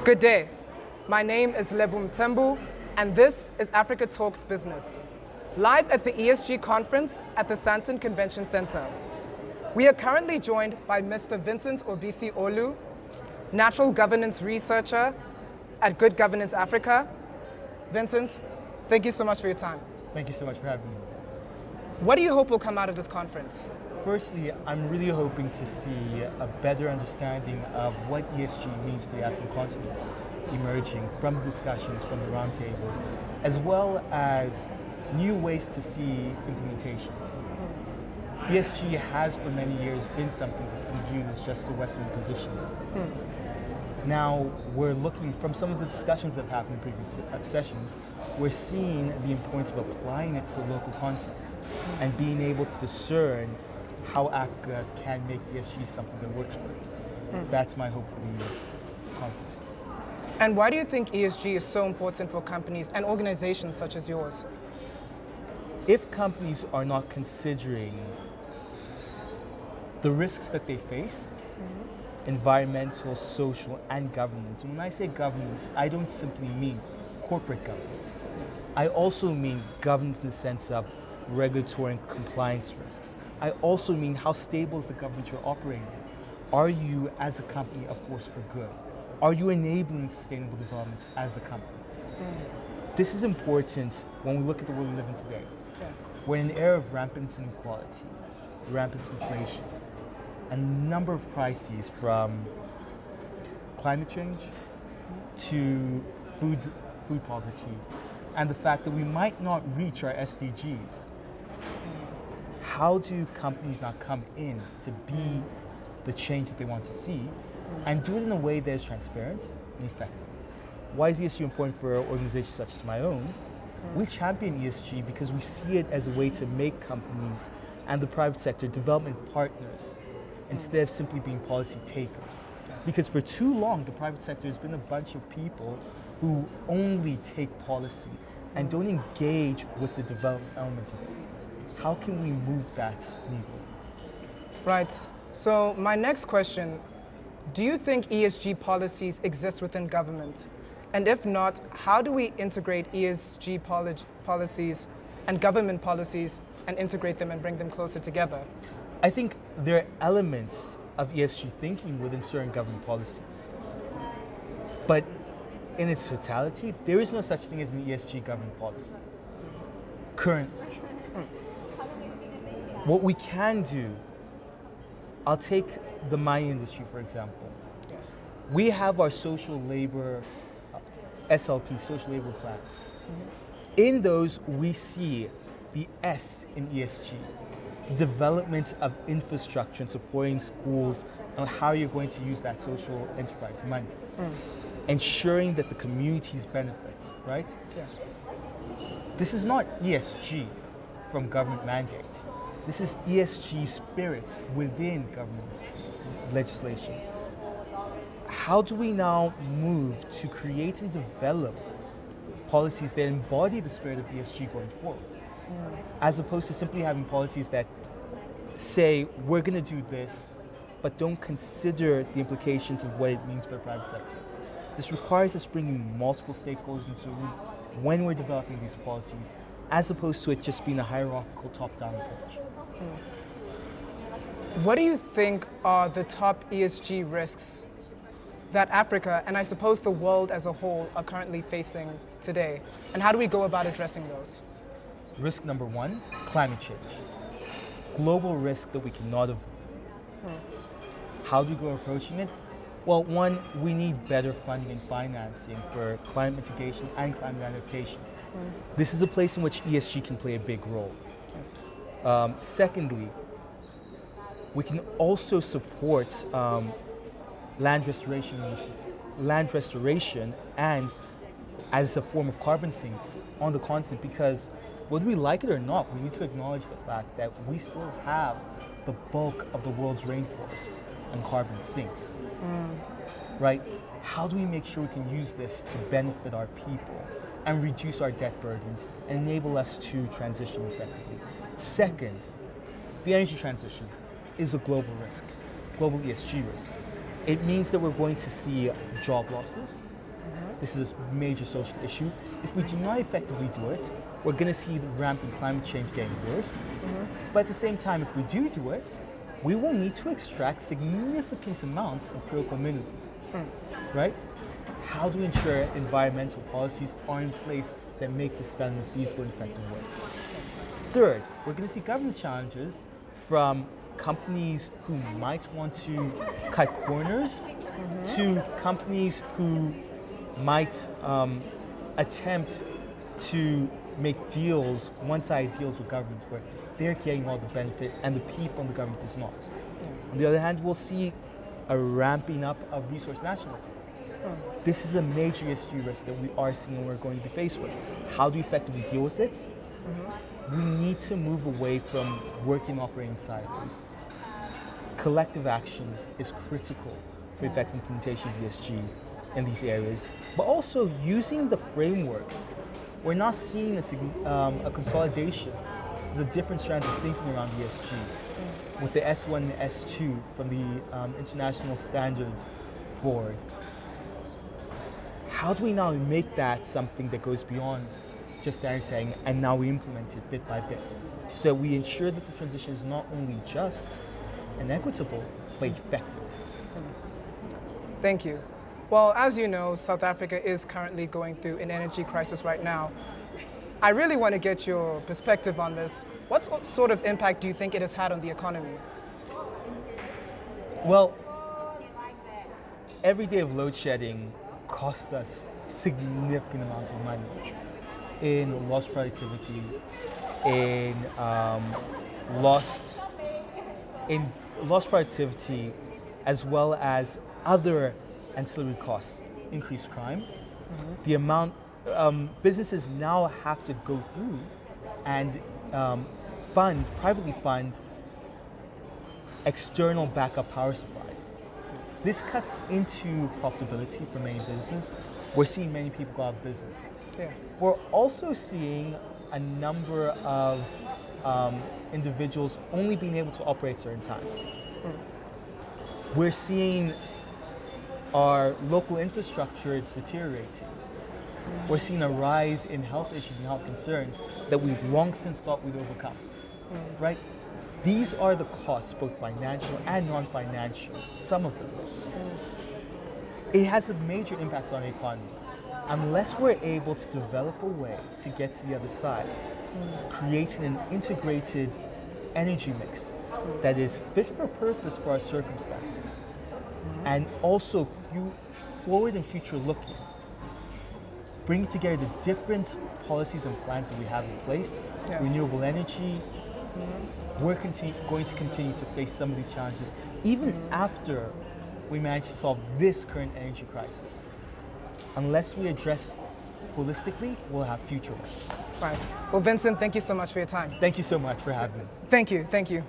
Good day. My name is Lebum Tembu, and this is Africa Talks Business, live at the ESG Conference at the Santon Convention Center. We are currently joined by Mr. Vincent Obisie-Orlu, Natural Governance Researcher at Good Governance Africa. Vincent, thank you so much for your time. Thank you so much for having me. What do you hope will come out of this conference? Firstly, I'm really hoping to see a better understanding of what ESG means for the African continent, emerging from discussions from the roundtables, as well as new ways to see implementation. ESG has for many years been something that's been viewed as just a Western position. Now, we're looking from some of the discussions that have happened in previous sessions, we're seeing the importance of applying it to local context and being able to discern how Africa can make ESG something that works for it. That's my hope for the conference. And why do you think ESG is so important for companies and organizations such as yours? If companies are not considering the risks that they face, environmental, social, and governance. And when I say governance, I don't simply mean corporate governance. Yes. I also mean governance in the sense of regulatory and compliance risks. I also mean how stable is the government you're operating in. Are you, as a company, a force for good? Are you enabling sustainable development as a company? This is important when we look at the world we live in today. Yeah. We're in an era of rampant inequality, rampant inflation, a number of crises from climate change to food poverty, and the fact that we might not reach our SDGs. How do companies now come in to be the change that they want to see and do it in a way that is transparent and effective? Why is ESG important for organizations such as my own? We champion ESG because we see it as a way to make companies and the private sector development partners instead of simply being policy takers. Because for too long, the private sector has been a bunch of people who only take policy and don't engage with the development element of it. How can we move that needle? Right. So my next question, do you think ESG policies exist within government? And if not, how do we integrate ESG policies and government policies and integrate them and bring them closer together? I think there are elements of ESG thinking within certain government policies. But in its totality, there is no such thing as an ESG government policy currently. What we can do, I'll take the mining industry for example. Yes. We have our social labor, SLP, social labor plans. In those, we see the S in ESG, the development of infrastructure and supporting schools and how you're going to use that social enterprise money. Ensuring that the communities benefit, right? Yes. This is not ESG from government mandate. This is ESG spirit within government legislation. How do we now move to create and develop policies that embody the spirit of ESG going forward? As opposed to simply having policies that say, we're going to do this, but don't consider the implications of what it means for the private sector. This requires us bringing multiple stakeholders into the room when we're developing these policies, as opposed to it just being a hierarchical top-down approach. What do you think are the top ESG risks that Africa, and I suppose the world as a whole, are currently facing today? And how do we go about addressing those? Risk number one, climate change. Global risk that we cannot avoid. How do we go approaching it? Well, one, we need better funding and financing for climate mitigation and climate adaptation. This is a place in which ESG can play a big role. Yes. Secondly, we can also support land restoration and as a form of carbon sinks on the continent, because whether we like it or not, we need to acknowledge the fact that we still have the bulk of the world's rainforest and carbon sinks, right? How do we make sure we can use this to benefit our people and reduce our debt burdens and enable us to transition effectively? Second, the energy transition is a global risk, global ESG risk. It means that we're going to see job losses. This is a major social issue. If we do not effectively do it, we're going to see the rampant climate change getting worse. But at the same time, if we do it, we will need to extract significant amounts of critical minerals, right? How do we ensure environmental policies are in place that make this done in a feasible and effective way? Third, we're going to see governance challenges from companies who might want to cut corners to companies who might attempt to make deals, one-sided deals with government where they're getting all the benefit and the people in the government is not. On the other hand, we'll see a ramping up of resource nationalism. This is a major ESG risk that we are seeing and we're going to be faced with. How do we effectively deal with it? We need to move away from working operating silos. Collective action is critical for effective implementation of ESG in these areas, but also using the frameworks. We're not seeing a consolidation of the different strands of thinking around ESG with the S1 and S2 from the International Standards Board. How do we now make that something that goes beyond just saying, and now we implement it bit by bit, so we ensure that the transition is not only just and equitable, but effective? Thank you. Well, as you know, South Africa is currently going through an energy crisis right now. I really want to get your perspective on this. What sort of impact do you think it has had on the economy? Well, every day of load shedding costs us significant amounts of money in lost productivity, in lost productivity, as well as other ancillary costs, increased crime. The amount businesses now have to go through and privately fund external backup power supplies. This cuts into profitability for many businesses. We're seeing many people go out of business. Yeah. We're also seeing a number of individuals only being able to operate certain times. We're seeing our local infrastructure deteriorating. We're seeing a rise in health issues and health concerns that we've long since thought we'd overcome, right? These are the costs, both financial and non-financial, some of them. It has a major impact on the economy. Unless we're able to develop a way to get to the other side, creating an integrated energy mix that is fit for purpose for our circumstances, and also forward and future looking, bring together the different policies and plans that we have in place, renewable energy. We're going to continue to face some of these challenges even after we manage to solve this current energy crisis. Unless we address holistically, we'll have future ones. Right. Well, Vincent, thank you so much for your time. Thank you so much for having me. Thank you.